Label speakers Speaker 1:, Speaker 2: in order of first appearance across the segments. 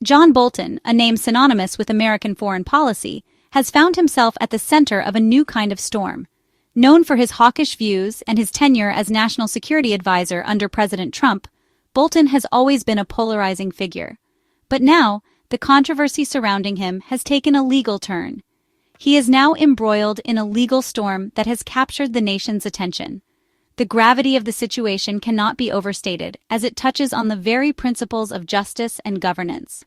Speaker 1: John Bolton, a name synonymous with American foreign policy, has found himself at the center of a new kind of storm. Known for his hawkish views and his tenure as national security advisor under President Trump, Bolton has always been a polarizing figure. But now, the controversy surrounding him has taken a legal turn. He is now embroiled in a legal storm that has captured the nation's attention. The gravity of the situation cannot be overstated, as it touches on the very principles of justice and governance.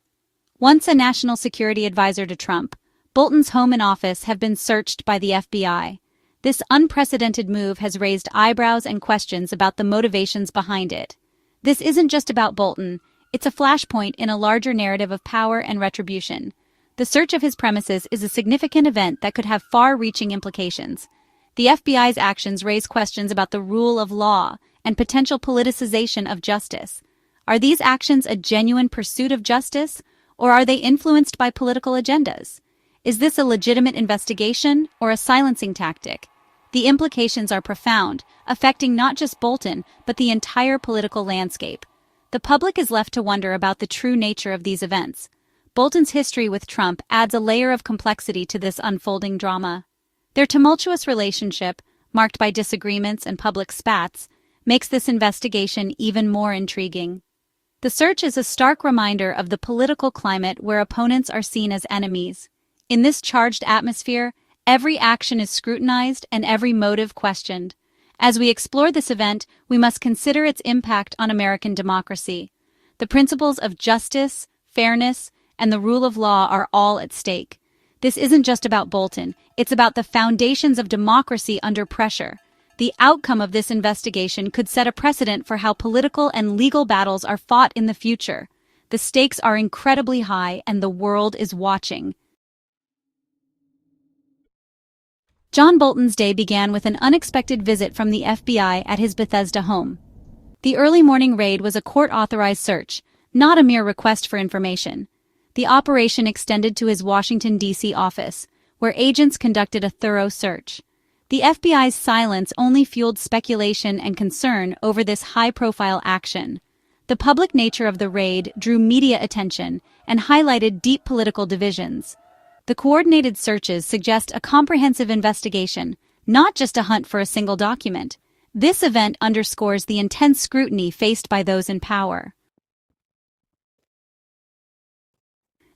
Speaker 1: Once a national security advisor to Trump, Bolton's home and office have been searched by the FBI. This unprecedented move has raised eyebrows and questions about the motivations behind it. This isn't just about Bolton, it's a flashpoint in a larger narrative of power and retribution. The search of his premises is a significant event that could have far-reaching implications. The FBI's actions raise questions about the rule of law and potential politicization of justice. Are these actions a genuine pursuit of justice, or are they influenced by political agendas? Is this a legitimate investigation or a silencing tactic? The implications are profound, affecting not just Bolton, but the entire political landscape. The public is left to wonder about the true nature of these events. Bolton's history with Trump adds a layer of complexity to this unfolding drama. Their tumultuous relationship, marked by disagreements and public spats, makes this investigation even more intriguing. The search is a stark reminder of the political climate where opponents are seen as enemies. In this charged atmosphere, every action is scrutinized and every motive questioned. As we explore this event, we must consider its impact on American democracy. The principles of justice, fairness, and the rule of law are all at stake. This isn't just about Bolton, it's about the foundations of democracy under pressure. The outcome of this investigation could set a precedent for how political and legal battles are fought in the future. The stakes are incredibly high, and the world is watching. John Bolton's day began with an unexpected visit from the FBI at his Bethesda home. The early morning raid was a court-authorized search, not a mere request for information. The operation extended to his Washington, D.C. office, where agents conducted a thorough search. The FBI's silence only fueled speculation and concern over this high-profile action. The public nature of the raid drew media attention and highlighted deep political divisions. The coordinated searches suggest a comprehensive investigation, not just a hunt for a single document. This event underscores the intense scrutiny faced by those in power.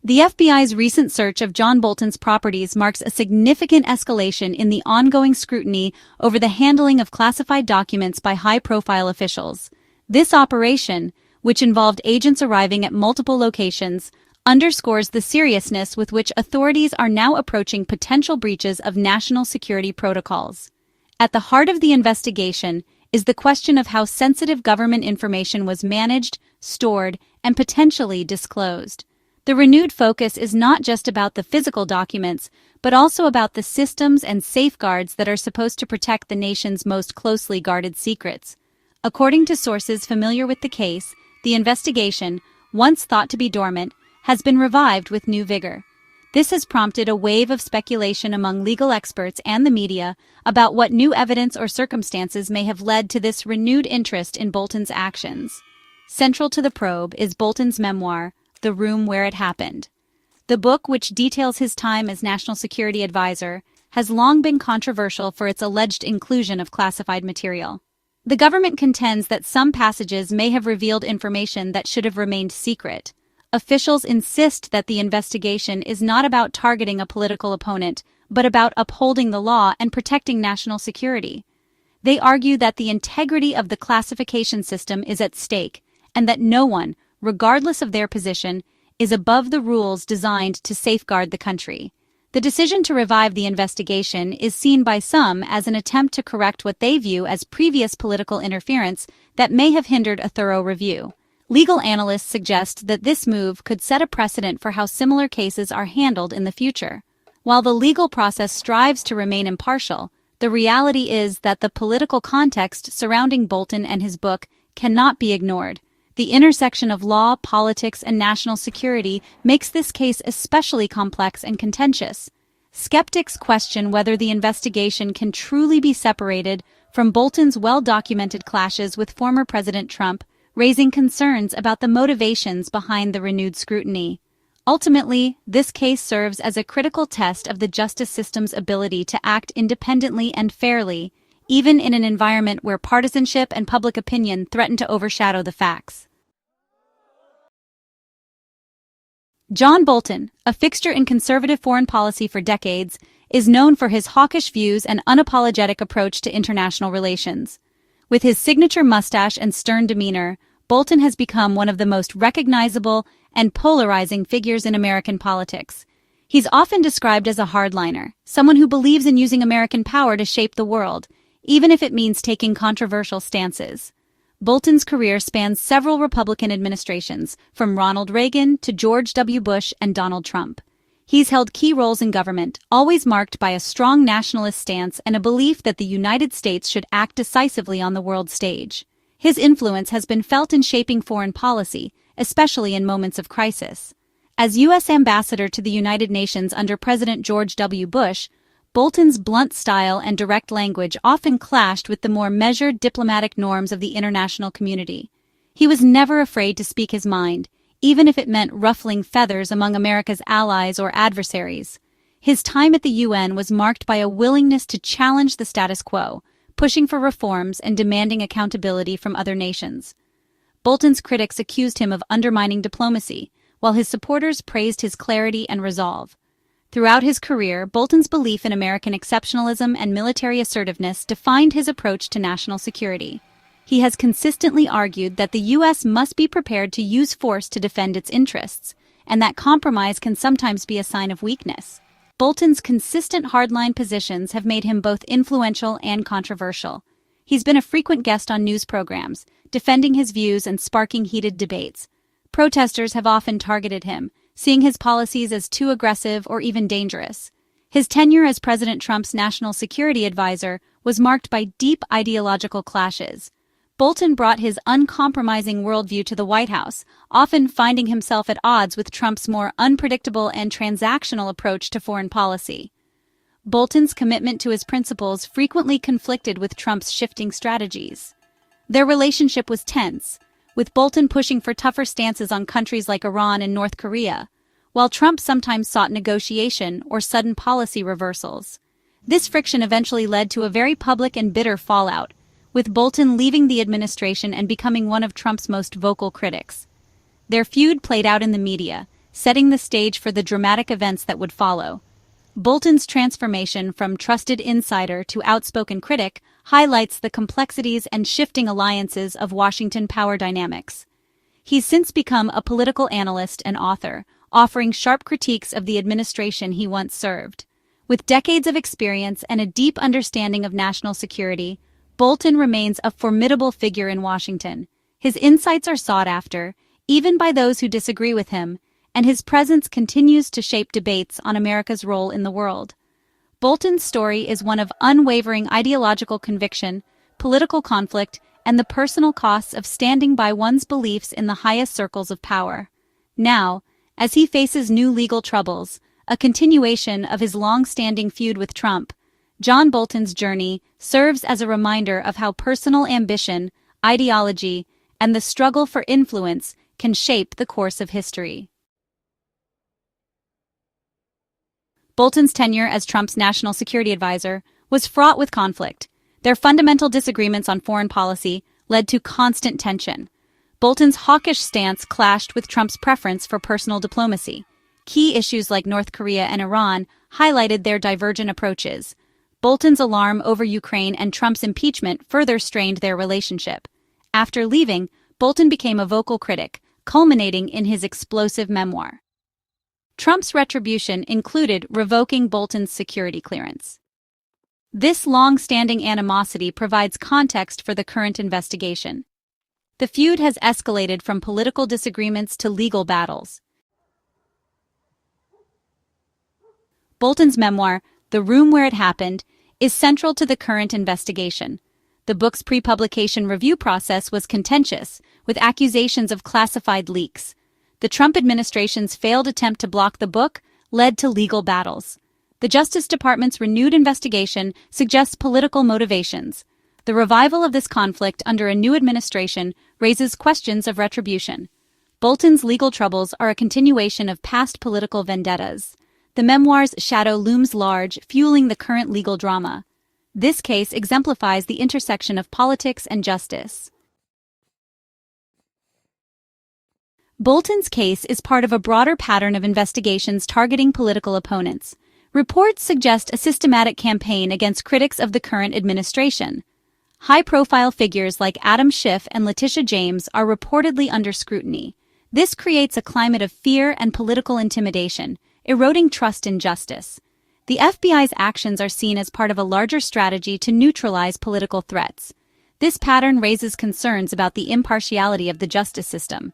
Speaker 1: The FBI's recent search of John Bolton's properties marks a significant escalation in the ongoing scrutiny over the handling of classified documents by high-profile officials. This operation, which involved agents arriving at multiple locations, underscores the seriousness with which authorities are now approaching potential breaches of national security protocols. At the heart of the investigation is the question of how sensitive government information was managed, stored, and potentially disclosed. The renewed focus is not just about the physical documents, but also about the systems and safeguards that are supposed to protect the nation's most closely guarded secrets. According to sources familiar with the case, the investigation, once thought to be dormant, has been revived with new vigor. This has prompted a wave of speculation among legal experts and the media about what new evidence or circumstances may have led to this renewed interest in Bolton's actions. Central to the probe is Bolton's memoir, The Room Where It Happened. The book, which details his time as National Security Advisor, has long been controversial for its alleged inclusion of classified material. The government contends that some passages may have revealed information that should have remained secret. Officials insist that the investigation is not about targeting a political opponent, but about upholding the law and protecting national security. They argue that the integrity of the classification system is at stake, and that no one, regardless of their position, is above the rules designed to safeguard the country. The decision to revive the investigation is seen by some as an attempt to correct what they view as previous political interference that may have hindered a thorough review. Legal analysts suggest that this move could set a precedent for how similar cases are handled in the future. While the legal process strives to remain impartial, the reality is that the political context surrounding Bolton and his book cannot be ignored. The intersection of law, politics, and national security makes this case especially complex and contentious. Skeptics question whether the investigation can truly be separated from Bolton's well-documented clashes with former President Trump, raising concerns about the motivations behind the renewed scrutiny. Ultimately, this case serves as a critical test of the justice system's ability to act independently and fairly, even in an environment where partisanship and public opinion threaten to overshadow the facts. John Bolton, a fixture in conservative foreign policy for decades, is known for his hawkish views and unapologetic approach to international relations. With his signature mustache and stern demeanor, Bolton has become one of the most recognizable and polarizing figures in American politics. He's often described as a hardliner, someone who believes in using American power to shape the world, even if it means taking controversial stances. Bolton's career spans several Republican administrations, from Ronald Reagan to George W. Bush and Donald Trump. He's held key roles in government, always marked by a strong nationalist stance and a belief that the United States should act decisively on the world stage. His influence has been felt in shaping foreign policy, especially in moments of crisis. As U.S. Ambassador to the United Nations under President George W. Bush, Bolton's blunt style and direct language often clashed with the more measured diplomatic norms of the international community. He was never afraid to speak his mind, even if it meant ruffling feathers among America's allies or adversaries. His time at the UN was marked by a willingness to challenge the status quo, pushing for reforms and demanding accountability from other nations. Bolton's critics accused him of undermining diplomacy, while his supporters praised his clarity and resolve. Throughout his career, Bolton's belief in American exceptionalism and military assertiveness defined his approach to national security. He has consistently argued that the U.S. must be prepared to use force to defend its interests, and that compromise can sometimes be a sign of weakness. Bolton's consistent hardline positions have made him both influential and controversial. He's been a frequent guest on news programs, defending his views and sparking heated debates. Protesters have often targeted him, seeing his policies as too aggressive or even dangerous. His tenure as President Trump's national security advisor was marked by deep ideological clashes. Bolton brought his uncompromising worldview to the White House, often finding himself at odds with Trump's more unpredictable and transactional approach to foreign policy. Bolton's commitment to his principles frequently conflicted with Trump's shifting strategies. Their relationship was tense, with Bolton pushing for tougher stances on countries like Iran and North Korea, while Trump sometimes sought negotiation or sudden policy reversals. This friction eventually led to a very public and bitter fallout, with Bolton leaving the administration and becoming one of Trump's most vocal critics. Their feud played out in the media, setting the stage for the dramatic events that would follow. Bolton's transformation from trusted insider to outspoken critic highlights the complexities and shifting alliances of Washington power dynamics. He's since become a political analyst and author, offering sharp critiques of the administration he once served. With decades of experience and a deep understanding of national security, Bolton remains a formidable figure in Washington. His insights are sought after, even by those who disagree with him, and his presence continues to shape debates on America's role in the world. Bolton's story is one of unwavering ideological conviction, political conflict, and the personal costs of standing by one's beliefs in the highest circles of power. Now, as he faces new legal troubles, a continuation of his long-standing feud with Trump, John Bolton's journey serves as a reminder of how personal ambition, ideology, and the struggle for influence can shape the course of history. Bolton's tenure as Trump's national security advisor was fraught with conflict. Their fundamental disagreements on foreign policy led to constant tension. Bolton's hawkish stance clashed with Trump's preference for personal diplomacy. Key issues like North Korea and Iran highlighted their divergent approaches. Bolton's alarm over Ukraine and Trump's impeachment further strained their relationship. After leaving, Bolton became a vocal critic, culminating in his explosive memoir. Trump's retribution included revoking Bolton's security clearance. This long-standing animosity provides context for the current investigation. The feud has escalated from political disagreements to legal battles. Bolton's memoir, The Room Where It Happened, is central to the current investigation. The book's pre-publication review process was contentious, with accusations of classified leaks. The Trump administration's failed attempt to block the book led to legal battles. The Justice Department's renewed investigation suggests political motivations. The revival of this conflict under a new administration raises questions of retribution. Bolton's legal troubles are a continuation of past political vendettas. The memoir's shadow looms large, fueling the current legal drama. This case exemplifies the intersection of politics and justice. Bolton's case is part of a broader pattern of investigations targeting political opponents. Reports suggest a systematic campaign against critics of the current administration. High-profile figures like Adam Schiff and Letitia James are reportedly under scrutiny. This creates a climate of fear and political intimidation, eroding trust in justice. The FBI's actions are seen as part of a larger strategy to neutralize political threats. This pattern raises concerns about the impartiality of the justice system.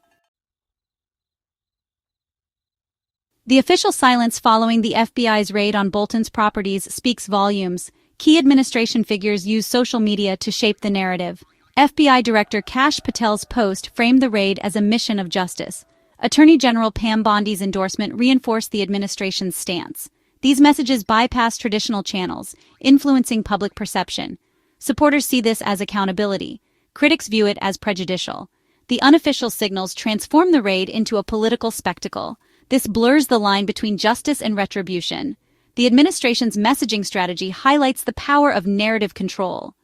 Speaker 1: The official silence following the FBI's raid on Bolton's properties speaks volumes. Key administration figures use social media to shape the narrative. FBI Director Kashpatel's post framed the raid as a mission of justice. Attorney General Pam Bondi's endorsement reinforced the administration's stance. These messages bypass traditional channels, influencing public perception. Supporters see this as accountability. Critics view it as prejudicial. The unofficial signals transform the raid into a political spectacle. This blurs the line between justice and retribution. The administration's messaging strategy highlights the power of narrative control.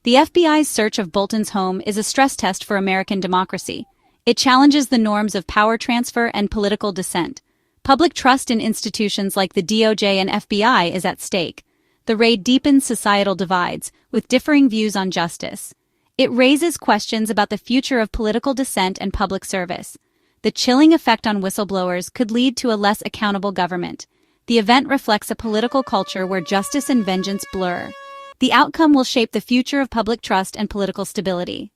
Speaker 1: The FBI's search of Bolton's home is a stress test for American democracy. It challenges the norms of power transfer and political dissent. Public trust in institutions like the DOJ and FBI is at stake. The raid deepens societal divides, with differing views on justice. It raises questions about the future of political dissent and public service. The chilling effect on whistleblowers could lead to a less accountable government. The event reflects a political culture where justice and vengeance blur. The outcome will shape the future of public trust and political stability.